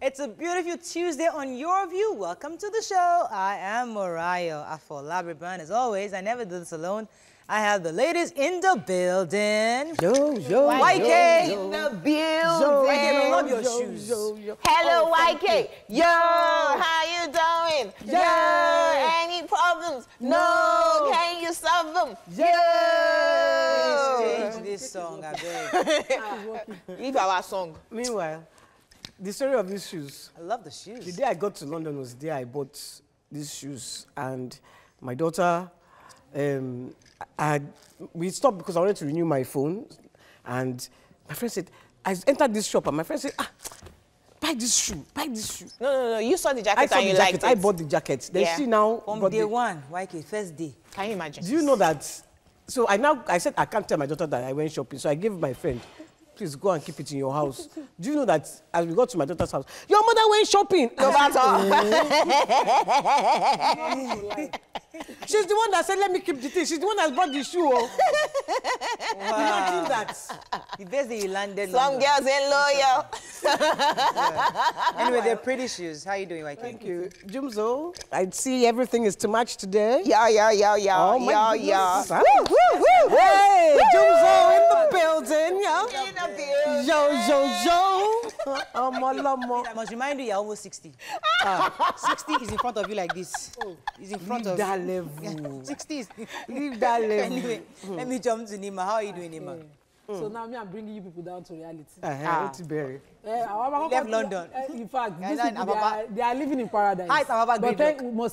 It's a beautiful Tuesday on Your View. Welcome to the show. I am Morayo Afolabi Brown. As always, I never do this alone. I have the ladies in the building. YK in the building. YK, I love your shoes. Hello, YK. Yo, how you doing? Yo, any problems? No, can you solve them? Please change this song, I beg. Leave our song. Meanwhile, the story of these shoes. I love the shoes. The day I got to London was the day I bought these shoes. And my daughter, we stopped because I wanted to renew my phone. And my friend said, I entered this shop and my friend said, buy this shoe, buy this shoe. No. You saw the jacket and you liked it. I bought the jacket. Then she now from day one, YK, first day. Can you imagine? Do you know that? So I said, I can't tell my daughter that I went shopping. So I gave my friend, please go and keep it in your house. Do you know that as we got to my daughter's house, your mother went shopping? No, that's all. She's the one that said, let me keep the thing. She's the one that brought the shoe. Oh. Wow. Imagine that. The best day you landed. Some girls ain't loyal. Anyway, they're pretty shoes. How are you doing, YK? Thank you. Jumzo, I see everything is to match today. Yeah. Oh my Yeah. Woo. Hey, Jumzo in the building. In the building. Yo. I must remind you, you're almost 60. 60 is in front of you like this. It's in front of that level. 60 is... Leave that level. Anyway, let me jump to Nima. How are you doing, Nima? So now I'm bringing you people down to reality. Berry. Left London. In fact, these people, they are living in paradise. But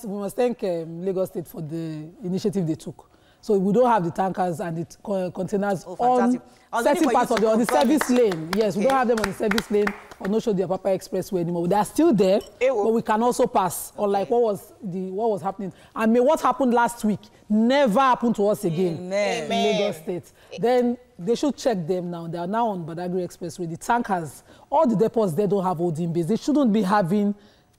we must thank Lagos State for the initiative they took. So we don't have the tankers and the containers on certain parts of the service lane. Yes, we don't have them on the service lane or no show the Apapa Expressway anymore. They are still there, but we can also pass. Unlike what was happening. I mean, what happened last week never happened to us again in Lagos State. Then they should check them now. They are now on Badagry Expressway. The tankers, all the depots, they don't have holding base. They shouldn't be having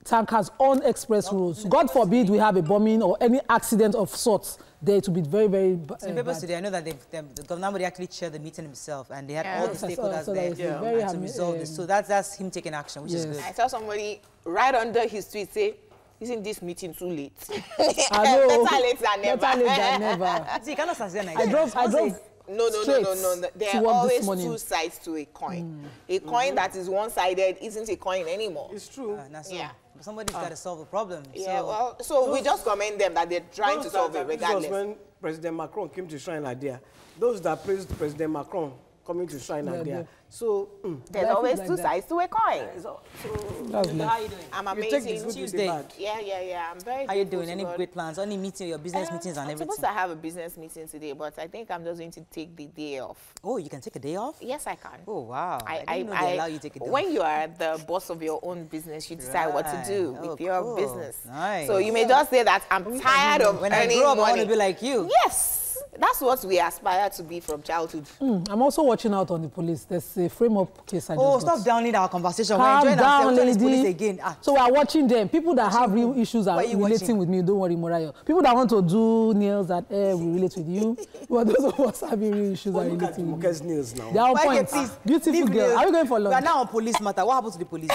tankers on express roads. God forbid we have a bombing or any accident of sorts there to be very, very bad. In papers today, I know that the governor would actually chair the meeting himself and they had all the stakeholders there to resolve this. So that's him taking action, which is good. I saw somebody right under his tweet say, isn't this meeting too late? I know. Better late than never. Better late than never. See, you cannot sustain I drove. No. There are always two sides to a coin. A coin that is one-sided isn't a coin anymore. It's true. Somebody's got to solve a problem. Yeah, so we just commend them that they're trying to solve it regardless. When President Macron came to Shrine Idea, those that praised President Macron coming to Shrine Idea. So there's always two sides to a coin. How are you doing? I'm amazing. It's Tuesday. Yeah. I'm very. How are you doing? Any great plans? Any meeting, your business meetings and everything? I'm supposed to have a business meeting today, but I think I'm just going to take the day off. Oh, you can take a day off? Yes, I can. Oh, wow. I didn't know they allow you to take a day off. When you are the boss of your own business, you decide what to do with your business. Nice. So you may just say that I'm tired of when earning I grow up, money. I want to be like you. Yes. That's what we aspire to be from childhood. I'm also watching out on the police. There's a frame-up case I just got. Stop downing our conversation. Calm We're down, lady. police again. So we are watching them. People that have real issues are relating with me. Don't worry, Morayo. People that want to do nails that will relate with you. But those of us having real issues are relating with Muke's nails now. They are on point. Beautiful girl. Are we going for lunch? We are now on police matter. What happened to the police?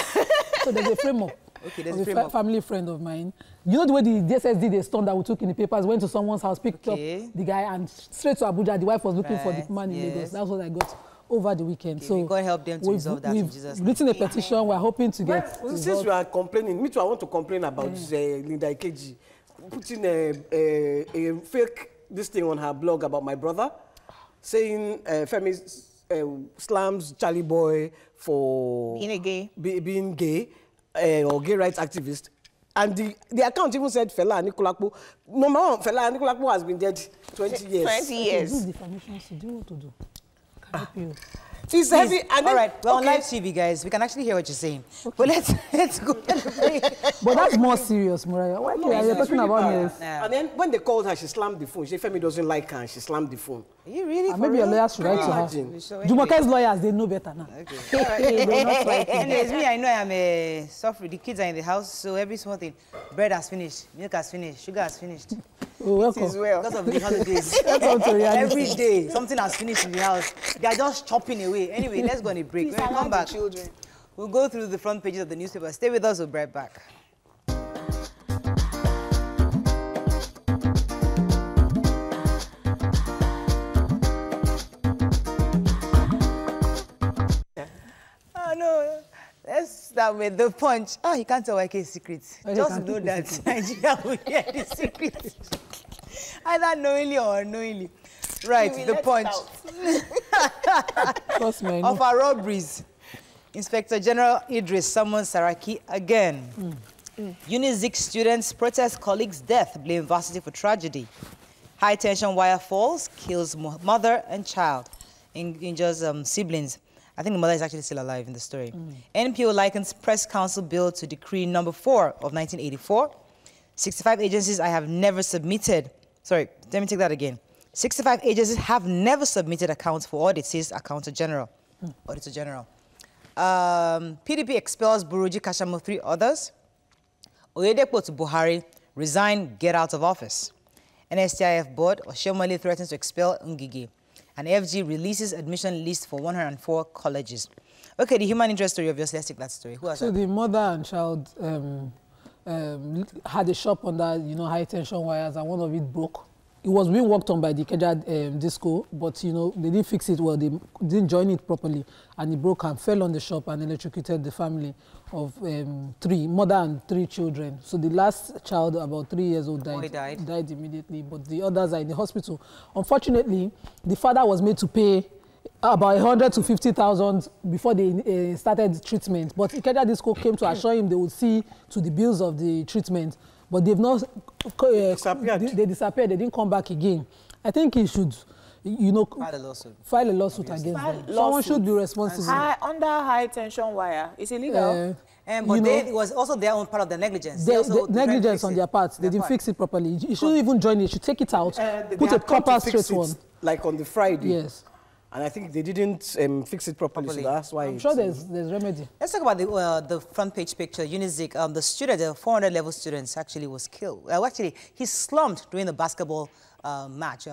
So there's a frame-up. Okay, there's a frame-up. Family friend of mine. You know the way the DSS did a stunt that we took in the papers, went to someone's house, picked up the guy, and straight to Abuja. The wife was looking for the man in Lagos. That's what I got over the weekend. Okay, so we're going to help them to resolve that in Jesus' name. We've written a petition. We're hoping to get. Since we are complaining, me too, I want to complain about Linda Ikeji putting a fake this thing on her blog about my brother, saying Femi slams Charlie Boy for being gay or gay rights activist. And the account even said Fela Anikulapo. Number one, Fela Anikulapo has been dead 20 years. 20 years. This defamation, so do you know what to do? Can I help you? It's heavy. And all right, we're on live TV, guys. We can actually hear what you're saying. Okay. But let's go. But that's more serious, Mariah. Why are you talking about this? And then when they called her, she slammed the phone. She said Femi doesn't like her, and she slammed the phone. Are you really? Maybe your lawyers should write to her. Jumoke's lawyers, they know better now. Okay. Anyways, me, I know I'm a suffering. The kids are in the house, so every small thing. Bread has finished, milk has finished, sugar has finished. Oh, welcome. Because of the holidays. Every day, something has finished in the house. They are just chopping away. Anyway, let's go on a break. When we come back, We'll go through the front pages of the newspaper. Stay with us, we'll be right back. Oh, no. Let's start with the Punch. Oh, you can't tell YK's secrets. Just know that Nigeria will hear the secrets. Either knowingly or unknowingly. Right, the Punch. Of our robberies, Inspector General Idris summons Saraki again. Unizik students protest colleague's death, blame varsity for tragedy. High tension wire falls, kills mother and child, injures siblings. I think the mother is actually still alive in the story. NPO likens Press Council bill to Decree number 4 of 1984. 65 agencies I have never submitted. Sorry, let me take that again. 65 agencies have never submitted accounts for audit, says Accountant General. Auditor General. PDP expels Buruji Kashamu, 3 others. Oyedepo to Buhari, resign, get out of office. NSTIF board, Oshomole threatens to expel Ngige. And FG releases admission list for 104 colleges. Okay, the human interest story, obviously, let's take that story. Who has that? The mother and child had a shop under, high tension wires, and one of it broke. It was being worked on by the Ikeja disco, but, they didn't fix it well. They didn't join it properly, and it broke and fell on the shop and electrocuted the family of 3, mother and 3 children. So the last child, about 3 years old, died immediately, but the others are in the hospital. Unfortunately, the father was made to pay about 100 to 50,000 before they started treatment. But Ikeja disco came to assure him they would see to the bills of the treatment. But they've not disappeared. They disappeared. They didn't come back again. I think he should, file a lawsuit against them. Someone should be responsible. Under high tension wire, it's illegal. But it was also their own part of the negligence. The negligence on their part. They didn't fix it properly. You shouldn't even join it. You should take it out, put a proper straight one. Like on the Friday. Yes. And I think they didn't fix it properly, so that's why... I'm sure there's remedy. Let's talk about the front page picture. Unizik, the student, the 400-level student, actually was killed. Actually, he slumped during the basketball match,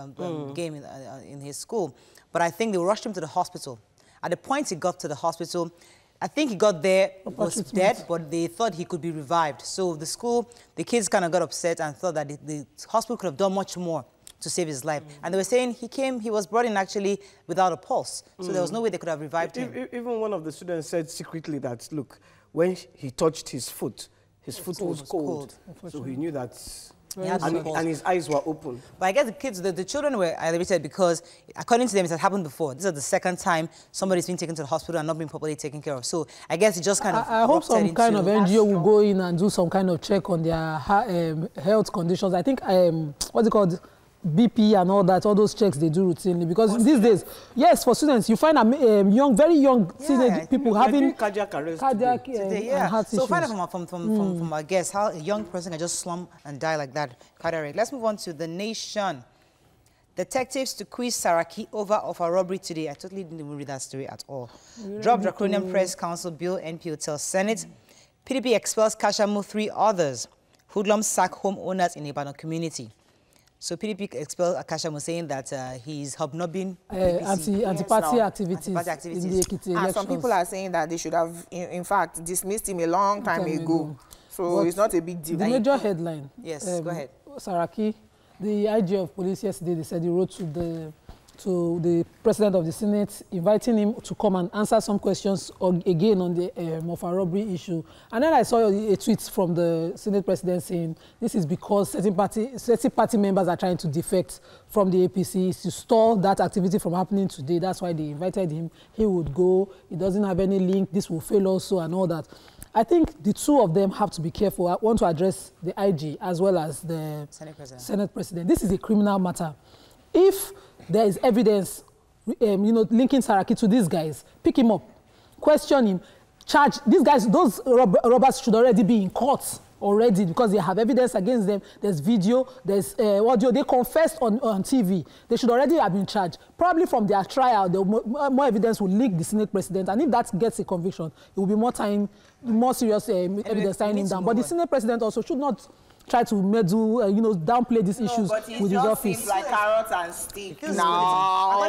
game in his school. But I think they rushed him to the hospital. At the point he got to the hospital, I think he got there, was dead, but they thought he could be revived. So the kids kind of got upset and thought that the hospital could have done much more to save his life. And they were saying he was brought in actually without a pulse. So there was no way they could have revived him. Even one of the students said secretly that, look, when he touched his foot was cold. So he knew that, and his eyes were open. But I guess the kids, the children were elevated because, according to them, it had happened before. This is the second time somebody's been taken to the hospital and not been properly taken care of. So I guess it just kind of... I hope some kind of NGO will go in and do some kind of check on their health conditions. I think, what's it called? BP and all that, all those checks they do routinely, because these days, yes, for students, you find very young teenage people having cardiac arrest and heart issues. So find out from our guests how a young person can just slump and die like that. Cardiac. Let's move on to The Nation. Detectives to quiz Saraki over of a robbery today. I totally didn't even read that story at all. Drop draconian Press Council bill, NPO tells Senate. PDP expels Kashamu, 3 others. Hoodlums sack homeowners in Ibadan community. So PDP expelled Kashamu, saying that he's hobnobbing anti-party activities in the Ekiti elections. And some people are saying that they should have, in fact, dismissed him a long time ago. So but it's not a big deal. The major headline. Yes, go ahead. Saraki, the IG of police yesterday, they said he wrote to the president of the Senate, inviting him to come and answer some questions again on the Mofa robbery issue. And then I saw a tweet from the Senate president saying this is because certain party members are trying to defect from the APC to stall that activity from happening today. That's why they invited him. He would go. He doesn't have any link. This will fail also and all that. I think the two of them have to be careful. I want to address the IG as well as the Senate president. This is a criminal matter. If there is evidence, linking Saraki to these guys, pick him up, question him, charge these guys. Those robbers should already be in court already because they have evidence against them. There's video, there's audio. They confessed on TV. They should already have been charged. Probably from their trial, more evidence will link the Senate president, and if that gets a conviction, it will be more serious evidence tying him down. But the Senate president also should not try to meddle, you know, downplay these issues with his office. Seems like carrots and stick. No.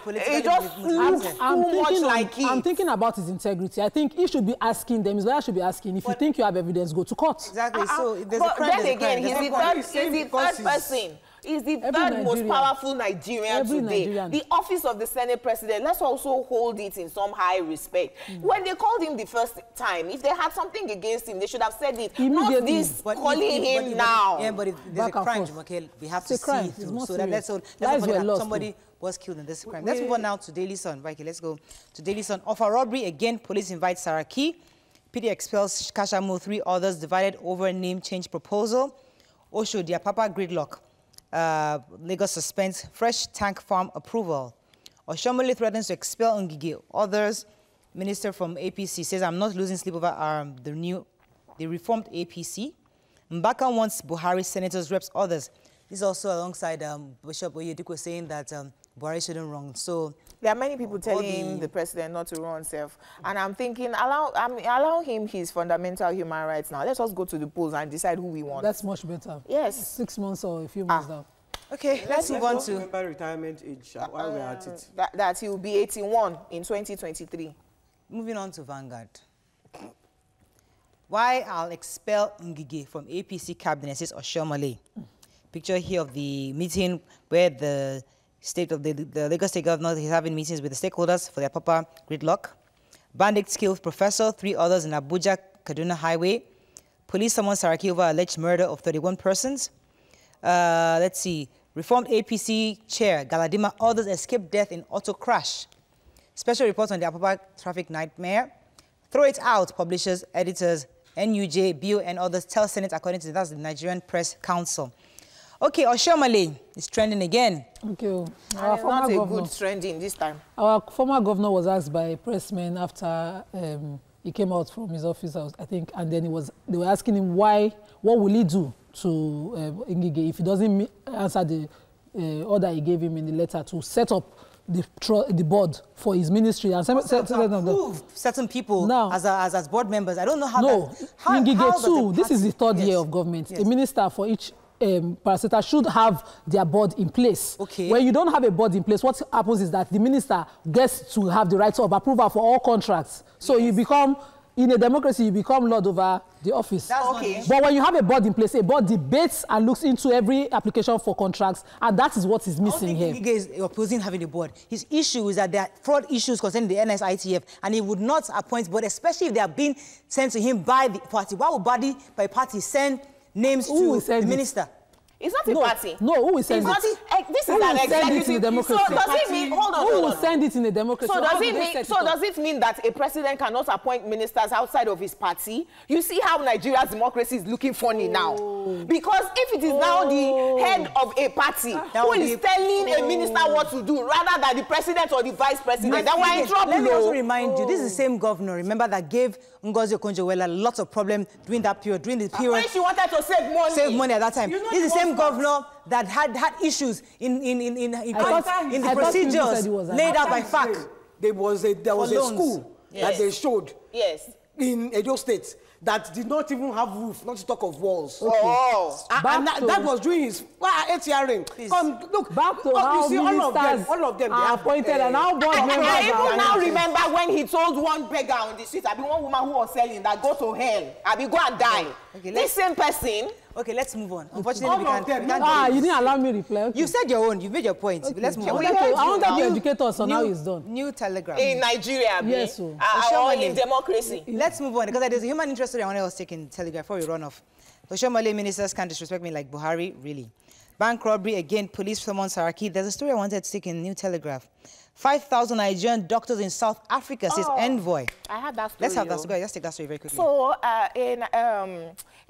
It just feels too much like it. I'm thinking about his integrity. I think he should be asking them. His lawyer should be asking. If you think you have evidence, go to court. Exactly. So there's but a crime. Then again, he's the third person. He's the third most powerful Nigerian today. The office of the Senate President, let's also hold it in some high respect. When they called him the first time, if they had something against him, they should have said it. Not this calling him now. Yeah, but there's a crime, Jumoke. We have to see through. So that's somebody was killed in this crime. Let's move on now to Daily Sun. Right, let's go to Daily Sun. Of a robbery, again, police invite Saraki. PD expels Kashamu, 3 others divided over name change proposal. Osho, their Papa gridlock. Lagos suspends fresh tank farm approval. Oshomole threatens to expel Ngige. Others, minister from APC says, I'm not losing sleep over the reformed APC. Mbaka wants Buhari senators, reps, others. This is also alongside Bishop Oyedepo saying that Buhari shouldn't run. So there are many people telling the president not to run himself. And I'm thinking, allow him his fundamental human rights now. Let's just go to the polls and decide who we want. That's much better. Yes. 6 months or a few months now. Okay, let's move on to... Remember retirement age while we're at it. That he will be 81 in 2023. Moving on to Vanguard. Why I'll expel Ngige from APC cabinet, says Oshomole. Picture here of the meeting where the Lagos State governor is having meetings with the stakeholders for their Papa gridlock. Bandits killed professor, 3 others in Abuja, Kaduna Highway. Police summoned Saraki over alleged murder of 31 persons. Let's see. Reformed APC chair, Galadima, others escaped death in auto crash. Special reports on the Apapa traffic nightmare. Throw it out, publishers, editors, NUJ, BO, and others tell Senate, according to the Nigerian Press Council. Okay, Oshomole is trending again. Okay. Our former governor, good trending this time. Our former governor was asked by a pressman after he came out from his office, I think, and then they were asking him what will he do to Ngige if he doesn't answer the order he gave him in the letter to set up the board for his ministry and certain people now, as board members. I don't know how. No, Ngige too. This is the third year of government. Yes. A minister for each parastatal should have their board in place. Okay. When you don't have a board in place, what happens is that the minister gets to have the right of approval for all contracts. So you become, in a democracy, you become lord over the office. That's okay. But when you have a board in place, a board debates and looks into every application for contracts, and that is what is missing here. Ngige is opposing having a board. His issue is that there are fraud issues concerning the NSITF, and he would not appoint board, especially if they are being sent to him by the party. Why would body by party send names to the minister? It's not a party. No, who will send it? This is an executive democracy. So does it mean, hold on. Who will send it in a democracy? So does it mean that a president cannot appoint ministers outside of his party? You see how Nigeria's democracy is looking funny now. Because if it is now the head of a party who is telling a minister what to do rather than the president or the vice president, then we're in trouble. Let me also remind you, this is the same governor, remember, that gave Ngozi Okonjo-Iweala lots of problems during that period, when she wanted to save money. Save money at that time. This is the same governor that had issues in the procedures laid out by FAC. There was a school that they showed in Edo State that did not even have roof, not to talk of walls. Okay. Oh. And that was during his ATRing. Come, look. Back to how all of them are appointed and now board members. I even now remember when he told one beggar on the street, one woman who was selling, that go to hell, go and die. Okay, this same person. Okay, let's move on. Unfortunately, we can't you didn't allow me to reply. Okay. You said your own. You made your point. Okay. Let's move on. I want to educate us on how it's done. New Telegram. In Nigeria, yes, or in democracy. Let's move on, because there's a human interest story I want to take in Telegram before we run off. Oshomole ministers can't disrespect me like Buhari, really. Bank robbery, again, police summon Saraki. There's a story I wanted to take in New Telegraph. 5,000 Nigerian doctors in South Africa, says Envoy. I had that story. Let's have that story. Let's take that story very quickly. So,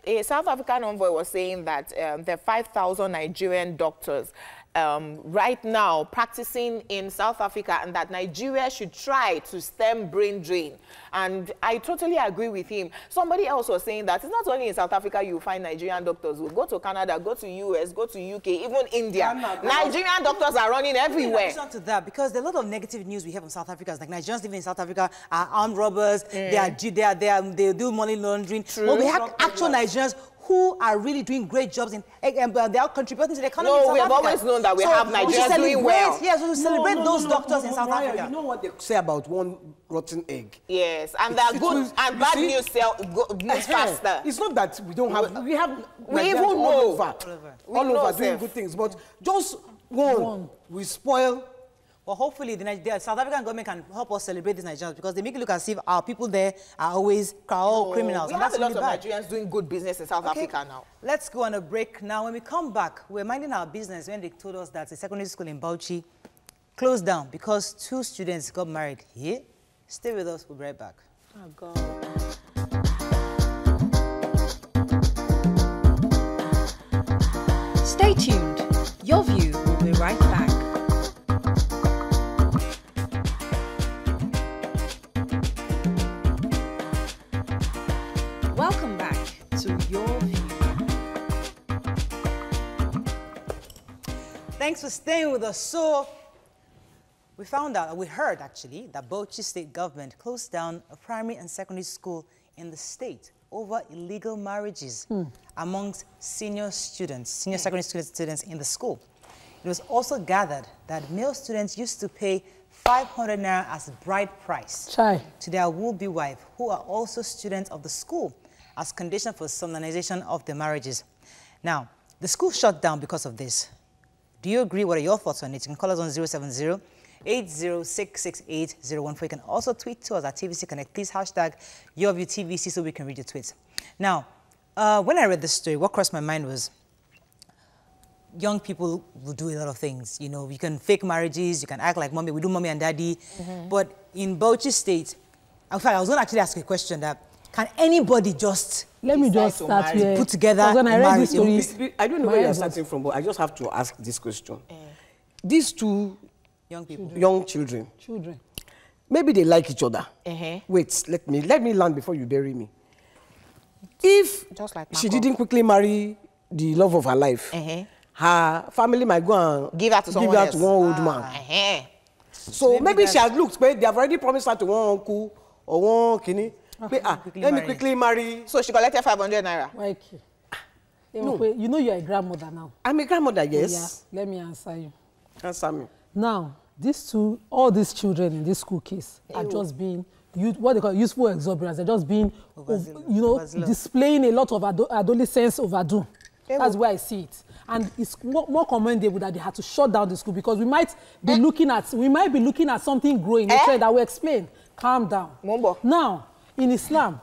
a South African envoy was saying that there are 5,000 Nigerian doctors right now practicing in South Africa, and that Nigeria should try to stem brain drain. And I totally agree with him. Somebody else was saying that it's not only in South Africa you find Nigerian doctors. We'll go to Canada, go to US, go to UK, even India. Nigerian doctors are running everywhere. Listen to that, because there are a lot of negative news we have from South Africa. It's like Nigerians living in South Africa are armed robbers. They do money laundering. True. But we have actual Nigerians who are really doing great jobs in, they are contributing to the economy of South Africa. Africa. No, we have always known that we have Nigerians doing well. Yes, we celebrate those doctors in South Africa. You know what they say about one rotten egg? Yes, and that good and bad news moves faster. It's not that we don't have, we even know all over doing good things, but just one we spoil. Well, hopefully the South African government can help us celebrate these Nigerians, because they make it look as if our people there are always all criminals. We and have that's a lot really of bad. Nigerians doing good business in South Africa now. Let's go on a break now. When we come back, we're minding our business when they told us that a secondary school in Bauchi closed down because 2 students got married here. Stay with us. We'll be right back. Oh, God. Stay tuned. Your View will be right back. Welcome back to Your View. Thanks for staying with us. So, we found out, we heard actually, that Bauchi State government closed down a primary and secondary school in the state over illegal marriages amongst senior secondary students in the school. It was also gathered that male students used to pay 500 naira as bride price to their would-be wife, who are also students of the school, as condition for solemnization of the marriages. Now, the school shut down because of this. Do you agree? What are your thoughts on it? You can call us on 070-806-68014. You can also tweet to us at TVC Connect. Please hashtag YourViewTVC so we can read your tweets. Now, when I read this story, what crossed my mind was young people will do a lot of things. You know, you can fake marriages, you can act like mommy, we do mommy and daddy. But in Bauchi State, in fact, I was going to actually ask a question that, can anybody just let me just start here. Put together when I read this story, I don't know where you're starting from, but I just have to ask this question. These 2 young children, maybe they like each other. Wait, let me land before you bury me. If just like she didn't quickly marry the love of her life, her family might go and give her to someone else. One old man. So maybe she has looked, but they have already promised her to one uncle or one kini. Let me quickly marry. So she collected 500 naira. No. You know you're a grandmother now. I'm a grandmother, yes. Yeah. Let me answer you. Answer me. Now, all these children in this school case are just being, what they call useful exuberance. They're just being, displaying a lot of adolescence overdue. That's where I see it. And it's more commendable that they had to shut down the school, because we might be looking at something growing. A trend that will explain. Calm down. Now, in Islam,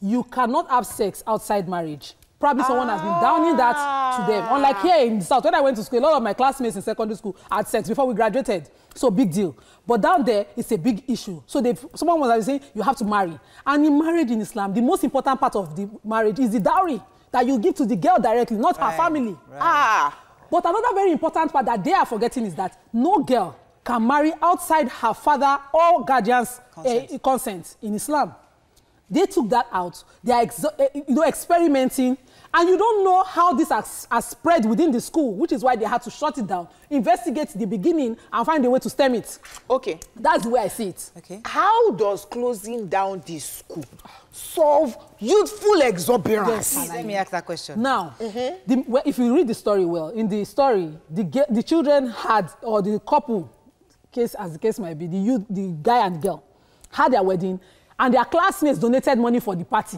you cannot have sex outside marriage. Probably someone has been downing that to them. Unlike here in the South, when I went to school, a lot of my classmates in secondary school had sex before we graduated. So big deal. But down there, it's a big issue. So someone was saying, you have to marry. And in marriage in Islam, the most important part of the marriage is the dowry that you give to the girl directly, not her family. But another very important part that they are forgetting is that no girl can marry outside her father or guardian's consent in Islam. They took that out. They are experimenting. And you don't know how this has spread within the school, which is why they had to shut it down, investigate the beginning, and find a way to stem it. Okay. That's the way I see it. Okay. How does closing down this school solve youthful exuberance? Yes. Let me ask that question. Now, if you read the story well, in the story, the children had, or the couple, as the case might be, the guy and girl, had their wedding, and their classmates donated money for the party,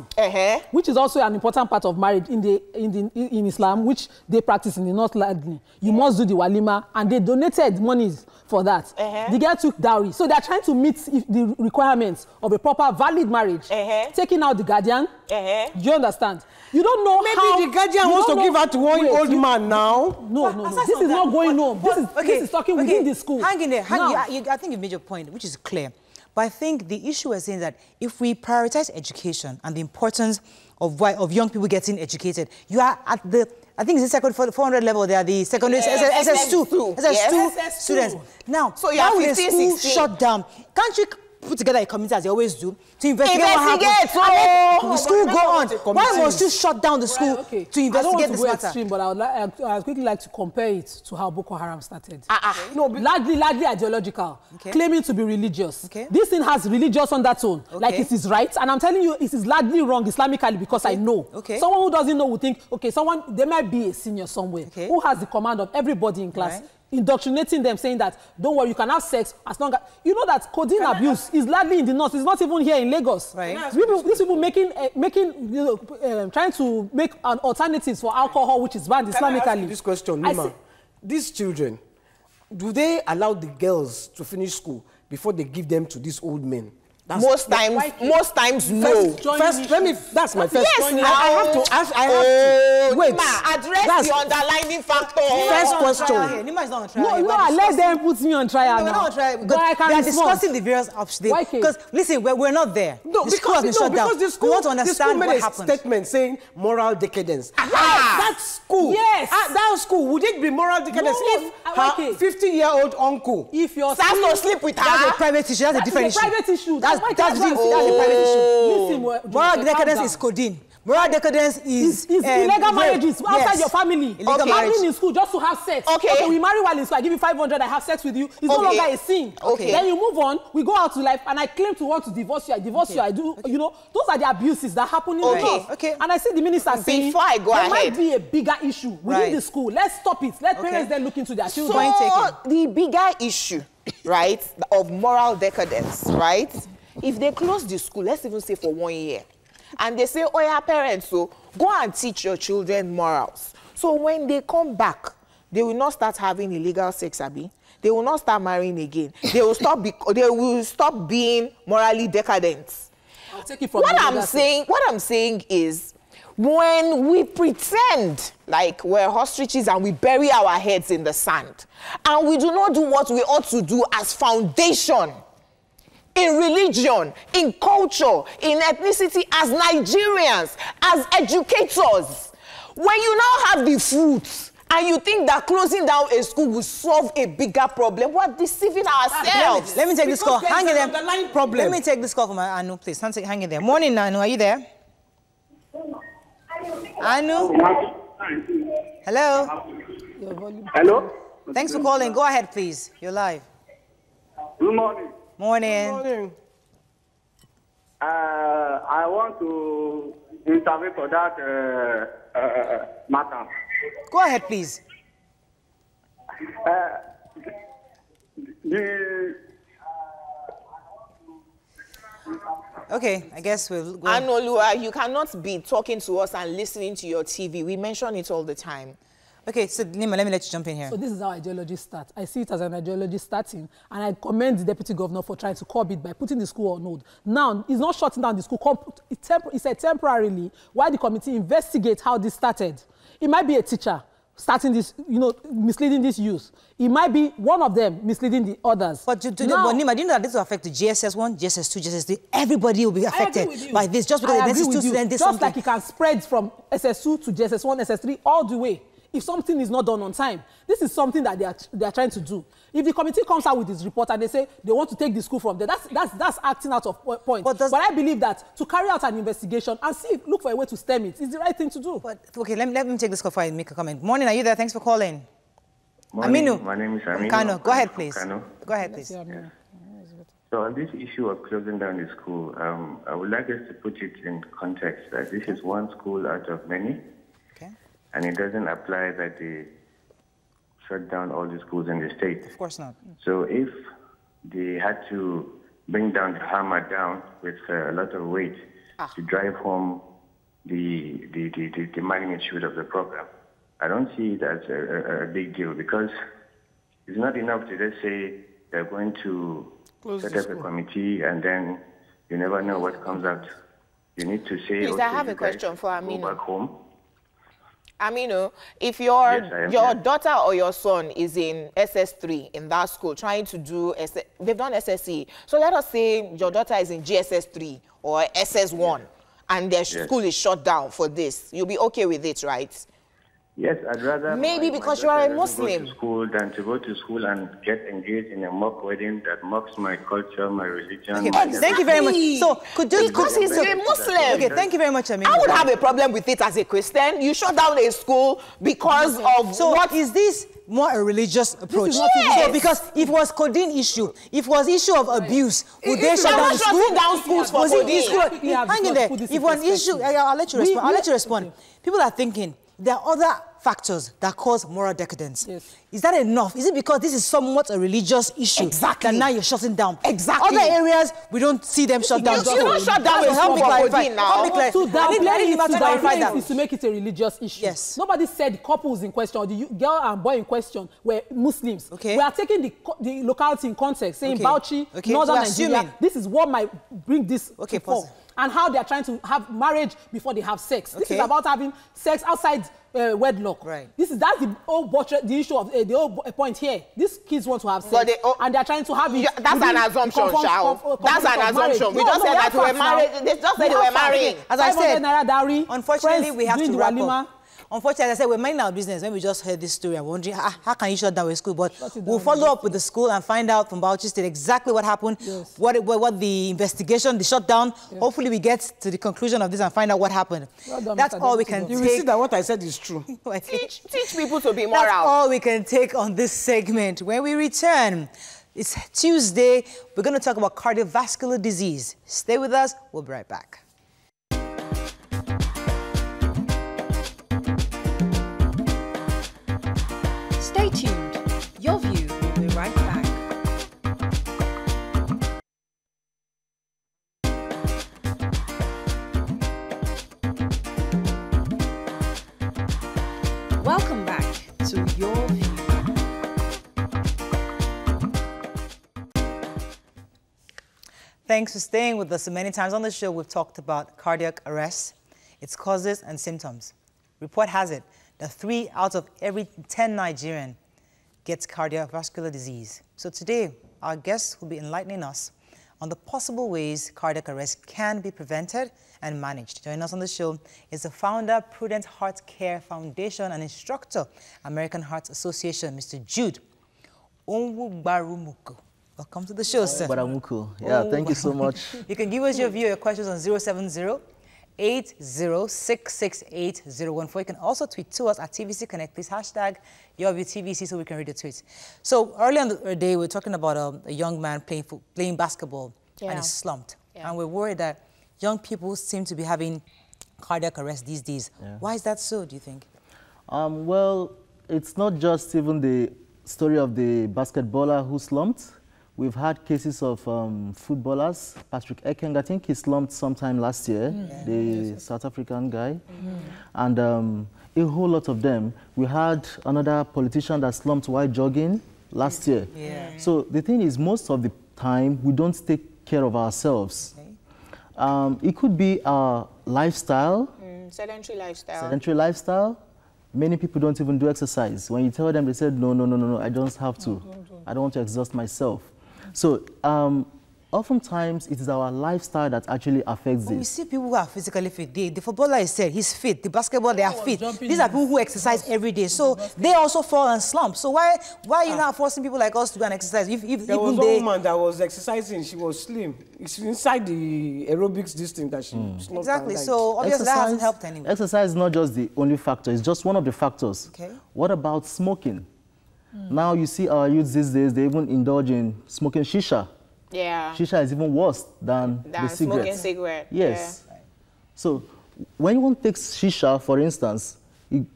which is also an important part of marriage in Islam, which they practice in the North largely. You must do the walima, and they donated monies for that. The girl took dowry. So they are trying to meet the requirements of a proper, valid marriage. Taking out the guardian. Do you understand? You don't know how... Maybe the guardian wants to give her to one old man now. No. This is not going home. This is talking within the school. Hang in there. I think you've made your point, which is clear. But I think the issue is saying that if we prioritize education and the importance of young people getting educated, you are at the, I think it's the 400 level, they are the secondary, SS2 students. Now, so you have 15, school 16. shut down. Can't you put together a committee, as they always do, to investigate what happened. The school go on. Why must you shut down the school to investigate this matter? Extreme, but I would quickly like to compare it to how Boko Haram started. No, largely ideological, claiming to be religious. This thing has religious undertone, like it is right, and I'm telling you, it is largely wrong Islamically because I know. Someone who doesn't know would think, there might be a senior somewhere who has the command of everybody in class. Indoctrinating them, saying that don't worry, you can have sex as long as you know that codeine abuse is largely in the north. It's not even here in Lagos. These people trying to make an alternative for alcohol, which is banned Islamically. Can I ask you this question, Nima? These children, do they allow the girls to finish school before they give them to these old men? Most times, no. That's my first. Yes, I have to. Wait. Nima, address the underlying factor. First question. Nima is not on trial. No, I let them put me on trial now. We're not on trial. They are discussing the various options. Because listen, we're not there. No, the school has been shut down. The school, we want to understand what happened. The school made a statement saying moral decadence. That school. Yes. That school, would it be moral decadence if her 50-year-old uncle starts to sleep with her? That's a private issue. That's a different issue. Private issue. That's a private issue. Listen, moral decadence is codeine. Moral decadence is illegal marriages outside your family. Marrying in school just to have sex. Okay, we marry while in school. I give you 500. I have sex with you. It's no longer a sin. Then you move on. We go out to life, and I claim to want to divorce you. I divorce you. I do. You know, those are the abuses that happen in the house. And I see the minister saying before I go there might be a bigger issue within the school. Let's stop it. Let parents then look into their children. So the bigger issue, right, of moral decadence, right? If they close the school, let's even say for 1 year, and they say, oh yeah, parents, so go and teach your children morals. So when they come back, they will not start having illegal sex, Abi. They will not start marrying again. They will stop being morally decadent. I'll take it from what I'm saying is, when we pretend like we're ostriches and we bury our heads in the sand, and we do not do what we ought to do as foundation, in religion, in culture, in ethnicity, as Nigerians, as educators, when you now have the fruits and you think that closing down a school will solve a bigger problem, we're deceiving ourselves. Let me take this call. Hang in there. Let me take this call from Anu, please. Hang in there. Morning, Anu. Are you there? Anu? Hello? Hello? Thanks for calling. Go ahead, please. You're live. Good morning. Morning. I want to intervene for that matter. Go ahead, please. Okay, I guess we'll go. Anolua, you cannot be talking to us and listening to your TV. We mention it all the time. Okay, so Nima, let me let you jump in here. So this is how ideology starts. I see it as an ideology starting, and I commend the deputy governor for trying to curb it by putting the school on hold. Now, he's not shutting down the school. He said temporarily, while the committee investigates how this started. It might be a teacher starting this, misleading this youth. It might be one of them misleading the others. But Nima, do you know that this will affect the GSS1, GSS2, GSS3? Everybody will be affected by this just because the GSS2 student did something. Just like it can spread from SS2 to GSS1, SS3, all the way. If something is not done on time, this is something that they are trying to do. If the committee comes out with this report and they say they want to take the school from there, that's acting out of point. But I believe that to carry out an investigation and look for a way to stem it is the right thing to do. But okay, let me take this call and make a comment. Morning, are you there? Thanks for calling. Morning. Aminu. My name is Aminu. Kano. Go ahead, please. Kano. Go ahead, please. Yeah. So on this issue of closing down the school, I would like us to put it in context that this is one school out of many. And it doesn't apply that they shut down all the schools in the state. Of course not. So if they had to bring down the hammer down with a lot of weight to drive home the magnitude of the problem, I don't see it as a big deal, because it's not enough to just say they're going to set up a committee and then you never know what comes out. You need to say, please, I have a question for Aminu. Go back home. Aminu, if your daughter or your son is in SS3 in that school trying to do, they've done SSE. So let us say your daughter is in GSS3 or SS1 and their school is shut down for this. You'll be okay with it, right? Yes, I'd rather... Maybe because you are a Muslim. Go to school than to go to school and get engaged in a mock wedding that mocks my culture, my religion. Okay, thank you very much. So, because he's a Muslim. Okay, thank you very much, Amin. I would have a problem with it as a Christian. You shut down a school because of what... is this more a religious approach? Yes. So, because if it was Codeine issue, if it was issue of abuse, would they shut down the school? Shutting down schools for Codeine. Hang in there. If one issue, I'll let you respond. I'll let you respond. People are thinking there are other factors that cause moral decadence. Yes. Is that enough? Is it because this is somewhat a religious issue that now you're shutting down? Exactly. Other areas, we don't see them shut down. You don't shut down a school for Codeine now. Is to make it a religious issue. Yes. Nobody said the couples in question, or the girl and boy in question, were Muslims. Okay. We are taking the locality in context, saying Bauchi, Northern Nigeria. This is what might bring this to fall. And how they are trying to have marriage before they have sex. This is about having sex outside wedlock. Right. That's the issue of the whole point here. These kids want to have sex, and they are trying to have it. That's an assumption, Shao. That's an assumption. We just said that they were married. They just said they were marrying. As I said, dowry, unfortunately, we have to wrap up. Unfortunately, as I said, we're minding our business. When we just heard this story, I'm wondering, how can you shut down a school? But we'll follow up with the school and find out from Bauchi State exactly what happened, what the investigation, the shutdown. Hopefully, we get to the conclusion of this and find out what happened. That's all we can take. You will see that what I said is true. Teach people to be moral. That's all we can take on this segment. When we return, it's Tuesday. We're going to talk about cardiovascular disease. Stay with us. We'll be right back. Stay tuned. Your View will be right back. Welcome back to Your View. Thanks for staying with us. So many times on the show, we've talked about cardiac arrest, its causes and symptoms. Report has it that 3 out of every 10 Nigerian gets cardiovascular disease. So today, our guest will be enlightening us on the possible ways cardiac arrest can be prevented and managed. Joining us on the show is the founder, Prudent Heart Care Foundation, and instructor, American Heart Association, Mr. Jude Onwugbarumuku. Welcome to the show, sir. Yeah, thank you so much. You can give us your view, your questions on 070-80668014. You can also tweet to us at TVC Connect. Please hashtag YourViewTVC so we can read the tweets. So earlier in the day, we were talking about a young man playing basketball and he's slumped. And we're worried that young people seem to be having cardiac arrest these days. Why is that so, do you think? Well, it's not just even the story of the basketballer who slumped. We've had cases of footballers. Patrick Ekeng, I think he slumped sometime last year, the South African guy. And a whole lot of them. We had another politician that slumped while jogging last year. So the thing is, most of the time, we don't take care of ourselves. It could be our lifestyle. Sedentary lifestyle. Sedentary lifestyle. Many people don't even do exercise. When you tell them, they say, no, I don't have to. I don't want to exhaust myself. So oftentimes, it is our lifestyle that actually affects this. We see people who are physically fit. The footballer is said he's fit. The basketball, they are fit. These are people who exercise every day. So they also fall and slump. So why are you not forcing people like us to go and exercise? There was a woman that was exercising. She was slim. It's inside the aerobics distance that she exactly. So obviously that hasn't helped anyway. Exercise is not just the only factor. It's just one of the factors. Okay. What about smoking? Now you see our youth these days, they even indulge in smoking shisha. Yeah. Shisha is even worse than the cigarette. Smoking cigarette. Yes. Yeah. So when one takes shisha, for instance,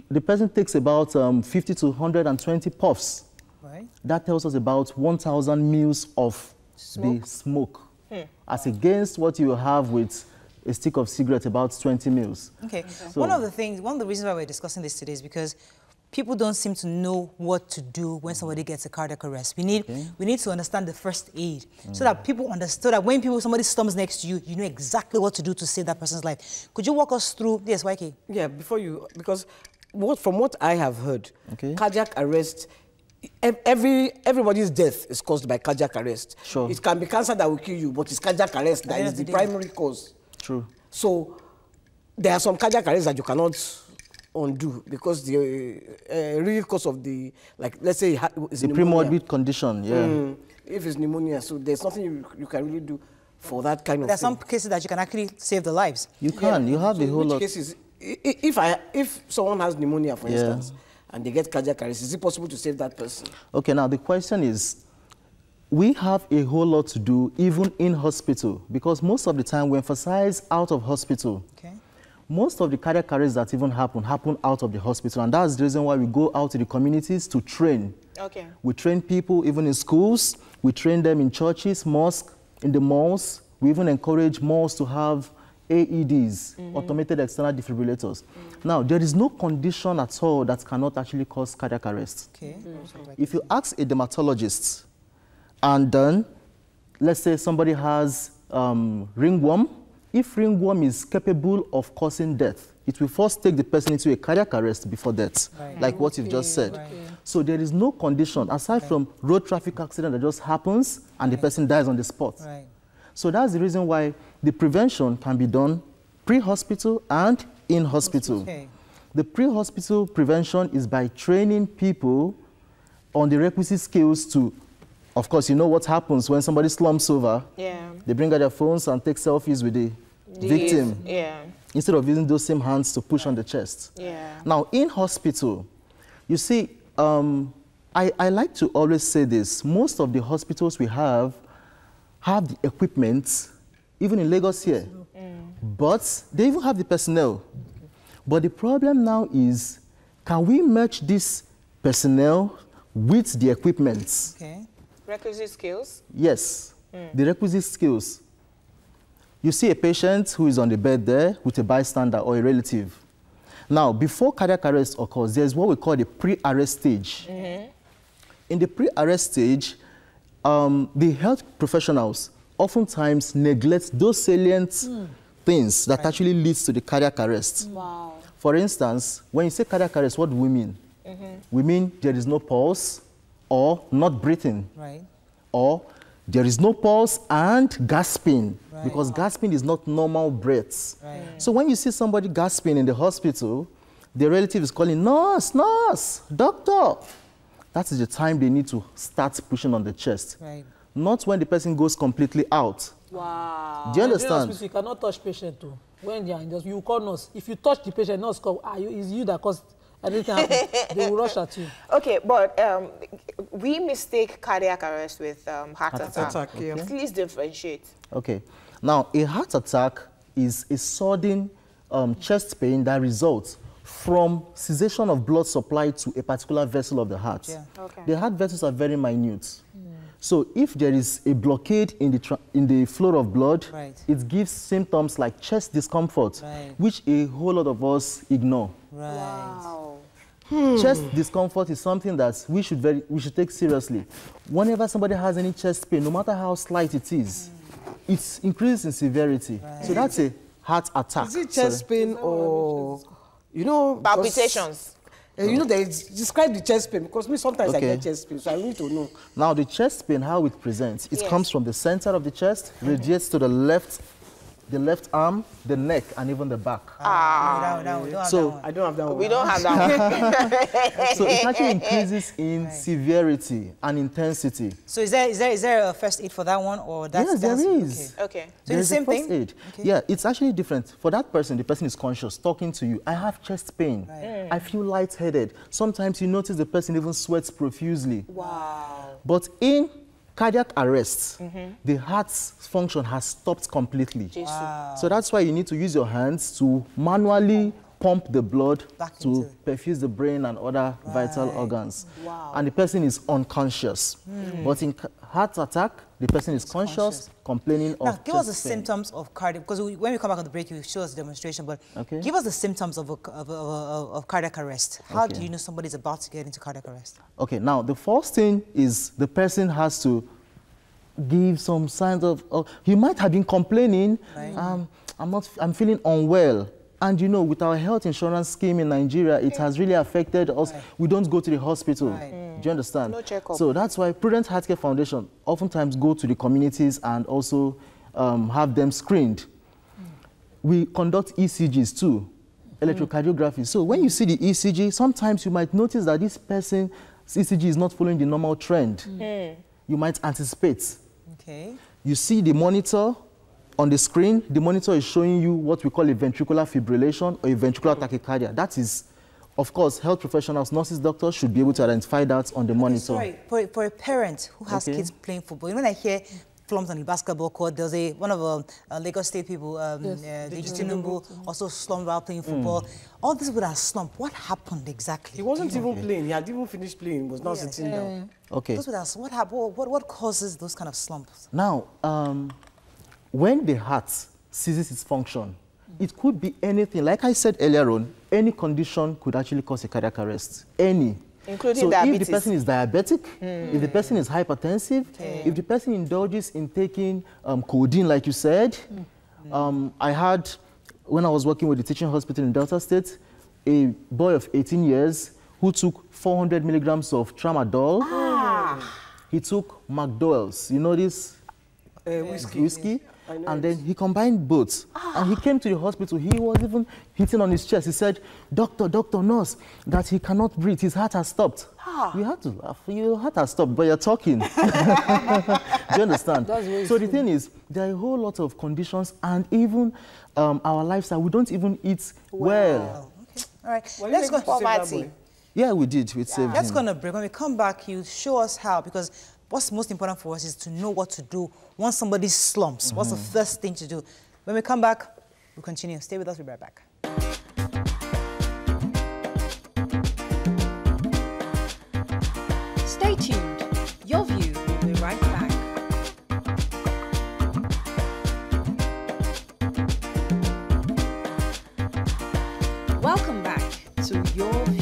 the person takes about 50 to 120 puffs. Right. That tells us about 1,000 mils of the smoke, as against what you have with a stick of cigarette, about 20 mils. Okay. So, one of the reasons why we're discussing this today is because people don't seem to know what to do when somebody gets a cardiac arrest. We need to understand the first aid so that people understand that when somebody stumbles next to you, you know exactly what to do to save that person's life. Could you walk us through this, YK? Yeah, because from what I have heard, cardiac arrest, everybody's death is caused by cardiac arrest. Sure. It can be cancer that will kill you, but it's cardiac arrest that is the primary cause. True. So there are some cardiac arrests that you cannot undo because the real cause of the, like, let's say it's the premorbid condition, if it's pneumonia, so there's nothing you can really do for that kind of thing. There's some cases that you can actually save the lives. You can. You have a whole lot. Cases, if someone has pneumonia, for instance, and they get cardiac arrest, is it possible to save that person? Okay, now the question is, we have a whole lot to do even in hospital, because most of the time we emphasize out of hospital. Okay. Most of the cardiac arrests that even happen out of the hospital, and that's the reason why we go out to the communities to train. Okay. We train people even in schools, we train them in churches, mosques, in the malls. We even encourage malls to have AEDs, automated external defibrillators. Now, there is no condition at all that cannot actually cause cardiac arrest. Okay. If you ask a dermatologist, and then, let's say somebody has ringworm, if ringworm is capable of causing death, it will first take the person into a cardiac arrest before death, like what you've just said. So there is no condition, aside from road traffic accident that just happens and the person dies on the spot. So that's the reason why the prevention can be done pre-hospital and in hospital. The pre-hospital prevention is by training people on the requisite skills to, of course, you know what happens when somebody slumps over. They bring out their phones and take selfies with the victim. Instead of using those same hands to push on the chest. Now, in hospital, you see, I like to always say this. Most of the hospitals we have the equipment, even in Lagos here, but they even have the personnel. But the problem now is, can we match this personnel with the equipment? Requisite skills? Yes, the requisite skills. You see a patient who is on the bed there with a bystander or a relative. Now, before cardiac arrest occurs, there's what we call the pre-arrest stage. In the pre-arrest stage, the health professionals oftentimes neglect those salient things that actually leads to the cardiac arrest. For instance, when you say cardiac arrest, what do we mean? We mean there is no pulse or not breathing. Or there is no pulse and gasping, because gasping is not normal breaths. So when you see somebody gasping in the hospital, the relative is calling, nurse, nurse, doctor. That is the time they need to start pushing on the chest. Not when the person goes completely out. Wow. Do you understand? You cannot touch patient too. When they are in the, you call nurse. If you touch the patient, nurse call, it's you that caused anything happen. They will rush at you. Okay, but we mistake cardiac arrest with heart attack. Please differentiate. Okay. Now, a heart attack is a sudden chest pain that results from cessation of blood supply to a particular vessel of the heart. The heart vessels are very minute. So if there is a blockade in the flow of blood, it gives symptoms like chest discomfort, which a whole lot of us ignore. Chest discomfort is something that we should take seriously. Whenever somebody has any chest pain, no matter how slight it is, it increases in severity. So that's a heart attack. Is it chest pain or, you know, palpitations? You know, they describe the chest pain, because me sometimes I get chest pain, so I need to know. Now, the chest pain, how it presents, it comes from the center of the chest, radiates to the left arm, the neck, and even the back. So I don't have that one. We don't have that one. So it actually increases in severity and intensity. So is there a first aid for that one, or that's? Yes, there is. Okay. So it's the same thing? Aid. Yeah, it's actually different. For that person, the person is conscious, talking to you. I have chest pain. I feel lightheaded. Sometimes you notice the person even sweats profusely. Wow. But in cardiac arrest, the heart's function has stopped completely. So that's why you need to use your hands to manually pump the blood to perfuse the brain and other vital organs. And the person is unconscious. But in heart attack, the person is conscious, complaining of chest pain. Give us the symptoms of cardiac, because when we come back on the break, you show us a demonstration, but give us the symptoms of cardiac arrest. How do you know somebody's about to get into cardiac arrest? Okay, now the first thing is the person has to give some signs of, he might have been complaining, I'm feeling unwell. And you know, with our health insurance scheme in Nigeria, it has really affected us. We don't go to the hospital. Do you understand? No checkup. So that's why Prudent Healthcare Foundation oftentimes go to the communities and also have them screened. We conduct ECGs too. electrocardiography. So when you see the ECG, sometimes you might notice that this person's ECG is not following the normal trend. You might anticipate. Okay. You see the monitor on the screen. The monitor is showing you what we call a ventricular fibrillation or a ventricular tachycardia. That is, of course, health professionals, nurses, doctors should be able to identify that on the monitor. Sorry, for a parent who has kids playing football, when I hear slumps on the basketball court, there's one of Lagos State people, Tinubu, also slumped while playing football. All this would have slumped. What happened exactly? He wasn't even playing. He had even finished playing. He was not sitting down. Okay. What happened? What causes those kind of slumps? Now, when the heart ceases its function, it could be anything. Like I said earlier on, any condition could actually cause a cardiac arrest. Any. Including diabetes. If the person is diabetic, if the person is hypertensive, if the person indulges in taking codeine, like you said, I had, when I was working with the teaching hospital in Delta State, a boy of 18 years who took 400 milligrams of tramadol. He took McDowell's, you know this? Whiskey. And then he combined both. And he came to the hospital. He was even hitting on his chest. He said, doctor, nurse, that he cannot breathe. His heart has stopped. We had to laugh. Your heart has stopped, but you're talking. Do you understand? So the thing is, there are a whole lot of conditions, and even our lifestyle, we don't even eat well. Okay. All right. Let's go to poverty. Yeah, we did. We saved him. Let's go on a break. When we come back, you show us how, because what's most important for us is to know what to do once somebody slumps. What's the first thing to do? When we come back, we'll continue. Stay with us. We'll be right back. Stay tuned. Your View will be right back. Welcome back to Your View.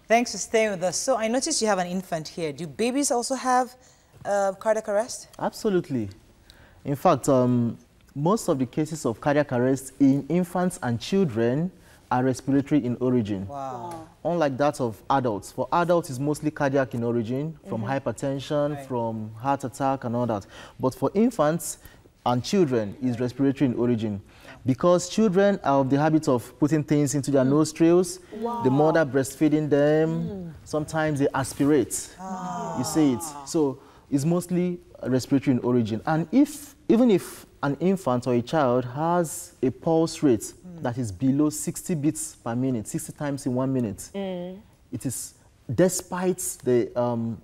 Thanks for staying with us. So I noticed you have an infant here. Do babies also have cardiac arrest? Absolutely. In fact, most of the cases of cardiac arrest in infants and children are respiratory in origin. Wow. Unlike that of adults. For adults, it's mostly cardiac in origin, from hypertension, from heart attack and all that. But for infants and children, it's respiratory in origin. Because children are of the habit of putting things into their nostrils, the mother breastfeeding them, sometimes they aspirate. You see it. So it's mostly respiratory in origin. And even if an infant or a child has a pulse rate that is below 60 beats per minute, 60 times in 1 minute, it is, despite the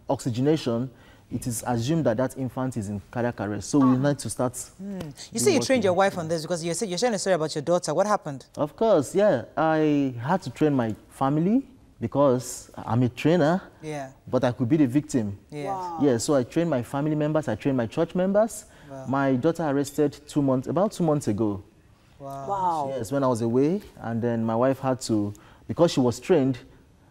oxygenation, it is assumed that that infant is in cardiac arrest. So we need to start. You say you trained your wife on this because you're sharing a story about your daughter. What happened? Of course, yeah. I had to train my family because I'm a trainer, but I could be the victim. Yeah, so I trained my family members, I trained my church members. My daughter arrested about 2 months ago. Wow. Yes, when I was away, and then my wife had to, because she was trained,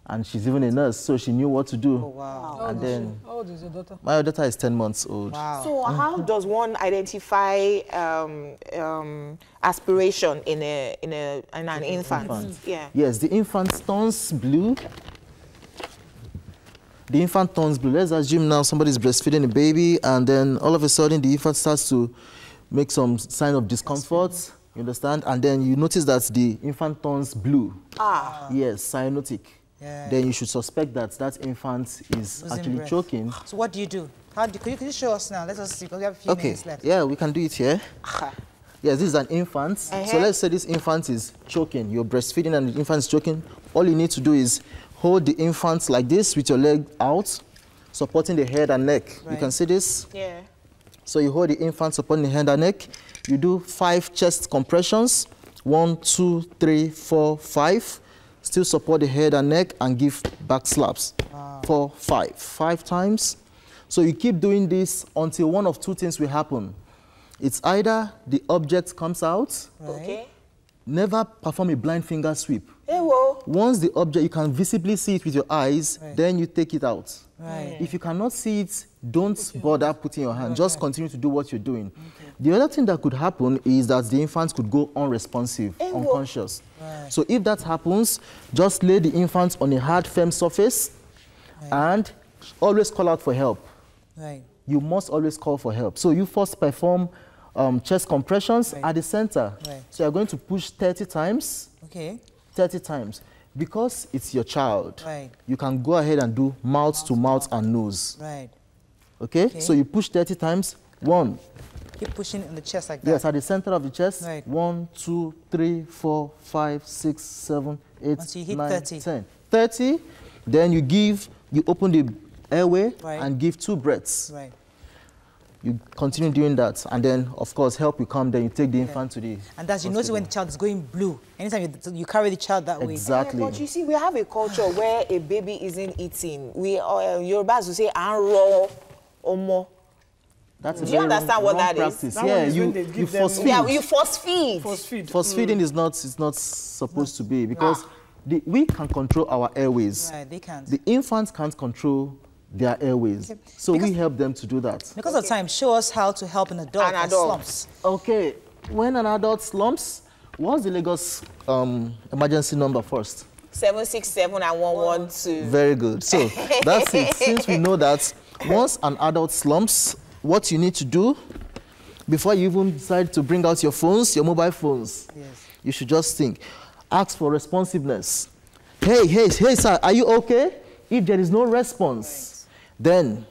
and she's even a nurse, so she knew what to do. Oh, wow. And then, how old is your daughter? My daughter is 10 months old. Wow. So how does one identify aspiration in an infant? Yeah. Yes, the infant turns blue. The infant turns blue. Let's assume now somebody's breastfeeding a baby, and then all of a sudden the infant starts to make some sign of discomfort. You understand? And then you notice that the infant turns blue. Yes, cyanotic. Then you should suspect that that infant is actually choking. So what do you do? Could you show us now? Let us see, because we have a few minutes left. Yeah, we can do it here. Yes, this is an infant. So let's say this infant is choking. You're breastfeeding and the infant is choking. All you need to do is hold the infant like this with your leg out, supporting the head and neck. You can see this? Yeah. So you hold the infant supporting the head and neck. You do 5 chest compressions. 1, 2, 3, 4, 5. Still support the head and neck and give back slaps. 4, 5. 5 times. So you keep doing this until one of 2 things will happen. It's either the object comes out. Okay. Never perform a blind finger sweep. Hey, whoa. Once the object, you can visibly see it with your eyes, then you take it out. If you cannot see it, don't bother putting your hand. Just continue to do what you're doing. The other thing that could happen is that the infant could go unresponsive, unconscious. So if that happens, just lay the infant on a hard, firm surface and always call out for help. You must always call for help. So you first perform chest compressions at the center. Right. So you're going to push 30 times. Okay. 30 times. Because it's your child, you can go ahead and do mouth to mouth and nose. Right. Okay? So you push 30 times. 1. Keep pushing in the chest like that. Yes, at the center of the chest. Right. 1, 2, 3, 4, 5, 6, 7, 8, Once you hit 9, 30. 10. 30. Then you open the airway and give 2 breaths. Right. You continue doing that, and then, of course, help will come. Then you take the infant to the And that's, you notice when the child is going blue. Anytime you carry the child that way. Exactly. But you see, we have a culture where a baby isn't eating. We Yorubas will say, "Anro omo." That's Do you understand what that practice. is? Yeah, you force feed. Yeah, you force feed. Force feeding is not supposed to be, because we can control our airways. Right, they can't. The infants can't control their airways. Okay. So we help them to do that. Because of time, show us how to help an adult that slumps. Okay, when an adult slumps, what's the Lagos emergency number first? 767 and 112. Very good. So that's it. Since we know that once an adult slumps, what you need to do before you even decide to bring out your phones, your mobile phones, you should just think. Ask for responsiveness. Hey, sir, are you okay? If there is no response, then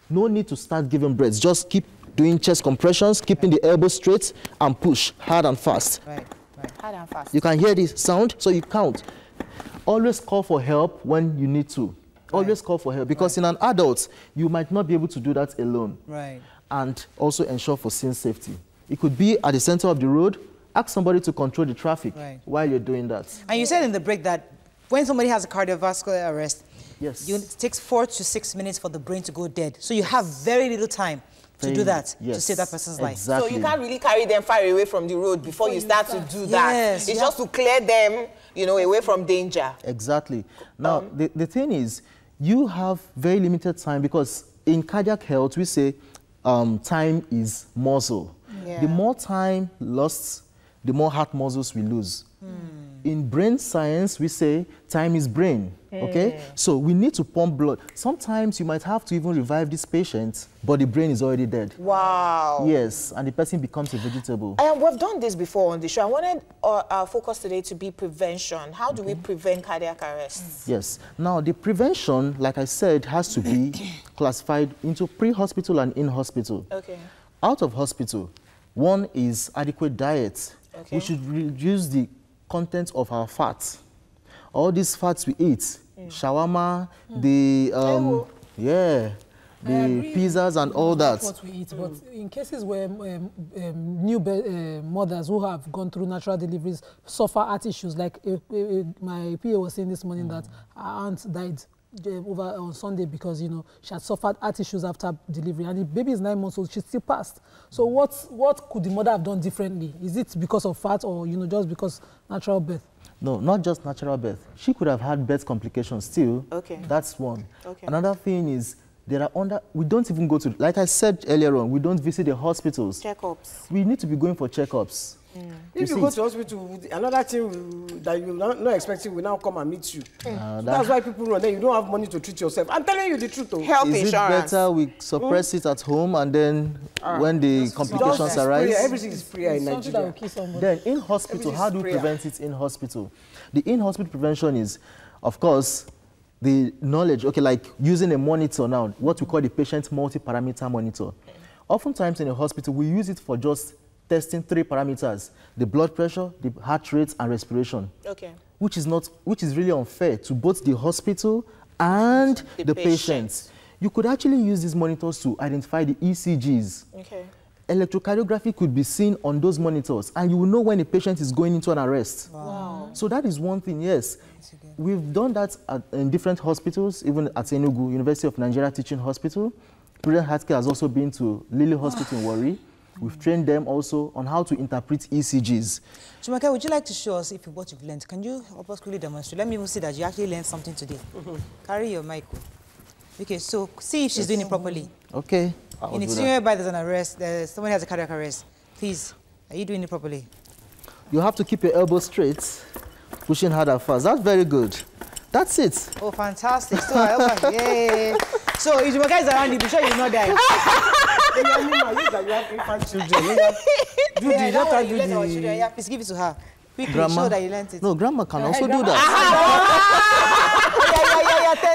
no need to start giving breaths. Just keep doing chest compressions, keeping the elbow straight, and push hard and fast. Right. Hard and fast. You can hear the sound, so you count. Always call for help when you need to. Always call for help, because in an adult, you might not be able to do that alone. Right. And also ensure for scene safety. It could be at the center of the road. Ask somebody to control the traffic while you're doing that. And you said in the break that when somebody has a cardiovascular arrest, it takes 4 to 6 minutes for the brain to go dead. So you have very little time to do that, to save that person's life. So you can't really carry them far away from the road before you start to do that. Yes, it's just to clear them, away from danger. Exactly. Now, the thing is, you have very limited time, because in cardiac health, we say time is muscle. Yeah. The more time lost, the more heart muscles we lose. In brain science, we say time is brain, okay? So we need to pump blood. Sometimes you might have to even revive this patient, but the brain is already dead. Wow. Yes, and the person becomes a vegetable. We've done this before on the show. I wanted our focus today to be prevention. How do we prevent cardiac arrests? Yes. Now, the prevention, like I said, has to be classified into pre-hospital and in-hospital. Okay. Out of hospital, one is adequate diet. Okay. We should reduce the content of our fats. All these fats we eat, shawarma, the pizzas and all that. What we eat, but in cases where new mothers who have gone through natural deliveries suffer heart issues, like my PA was saying this morning that her aunt died over on Sunday because she had suffered heart issues after delivery, and the baby is 9 months old. She still passed. So what could the mother have done differently? Is it because of fat, or just because natural birth? No, not just natural birth. She could have had birth complications still. Okay. That's one. Okay. Another thing is we don't even go to, like I said earlier on, we don't visit the hospitals. Checkups. We need to be going for checkups. If you go to hospital, another thing that you're not expecting will now come and meet you. That's why people run. Then you don't have money to treat yourself. I'm telling you the truth. Health insurance. Is it better we suppress it at home, and then when the complications arise? Everything is prayer in Nigeria. Then in hospital, how do we prevent it in hospital? The in-hospital prevention is, of course, the knowledge, like using a monitor now, what we call the patient multi-parameter monitor. Oftentimes in a hospital, we use it for just testing 3 parameters: the blood pressure, the heart rate, and respiration. Okay. Which is really unfair to both the hospital and the patients. You could actually use these monitors to identify the ECGs. Okay. Electrocardiography could be seen on those monitors, and you will know when a patient is going into an arrest. Wow. So that is one thing, yes. We've done that in different hospitals, even at Enugu, University of Nigeria Teaching Hospital. Prudent Healthcare has also been to Lily Hospital in Warri. We've trained them also on how to interpret ECGs. Jumoke, would you like to show us what you've learned? Can you help us quickly demonstrate? Let me even see that you actually learned something today. Carry your mic. Okay, so see if she's doing it properly. Okay. In a scenario whereby there's an arrest, someone has a cardiac arrest, please, are you doing it properly? You have to keep your elbow straight, pushing hard and fast. That's very good. That's it. Oh, fantastic. So, yay. So if you guys around you, be sure you're not dying. Please give it to her. Quickly, Grandma, show that you learned it. no, Grandma can also do that.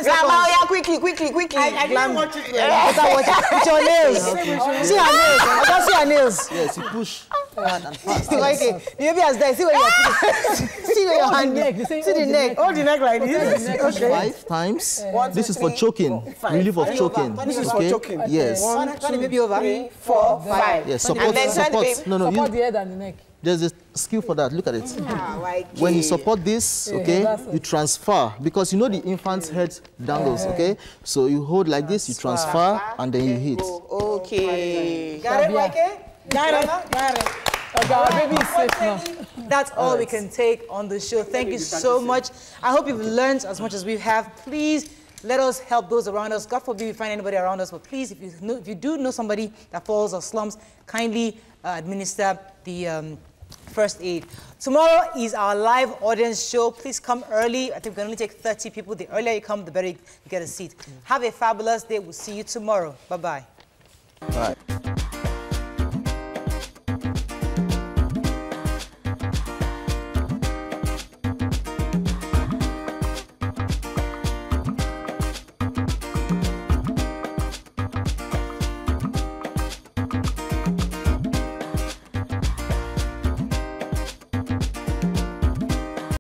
Grandma, yeah, quickly. I didn't watch it. With your nails. See her nails. I don't see her nails. Yes, you push hard and fast. Okay, the baby has died. See where your see where your hand is. See the neck. Hold the neck like this. Okay. 5 times. 1, 2, This is for 3, choking. 5. Relief of choking. This is for choking. Yes. 1, 2, 3, 4, 5. Yes, And then support. No, Support the head and the neck. There's a skill for that. Look at it. Like When you support this, okay, you transfer. Because you know the infant's head dangles, okay? So you hold like this, you transfer, and then you hit. Okay. Got it, Waike? Got it. Okay, our baby is safe now. That's all we can take on the show. Thank you so much. I hope you've learned as much as we have. Please let us help those around us. God forbid we find anybody around us, but please, if you do know somebody that falls or slumps, kindly administer the first aid. Tomorrow is our live audience show. Please come early. I think we can only take 30 people. The earlier you come, the better you get a seat. Have a fabulous day. We'll see you tomorrow. Bye-bye. All right.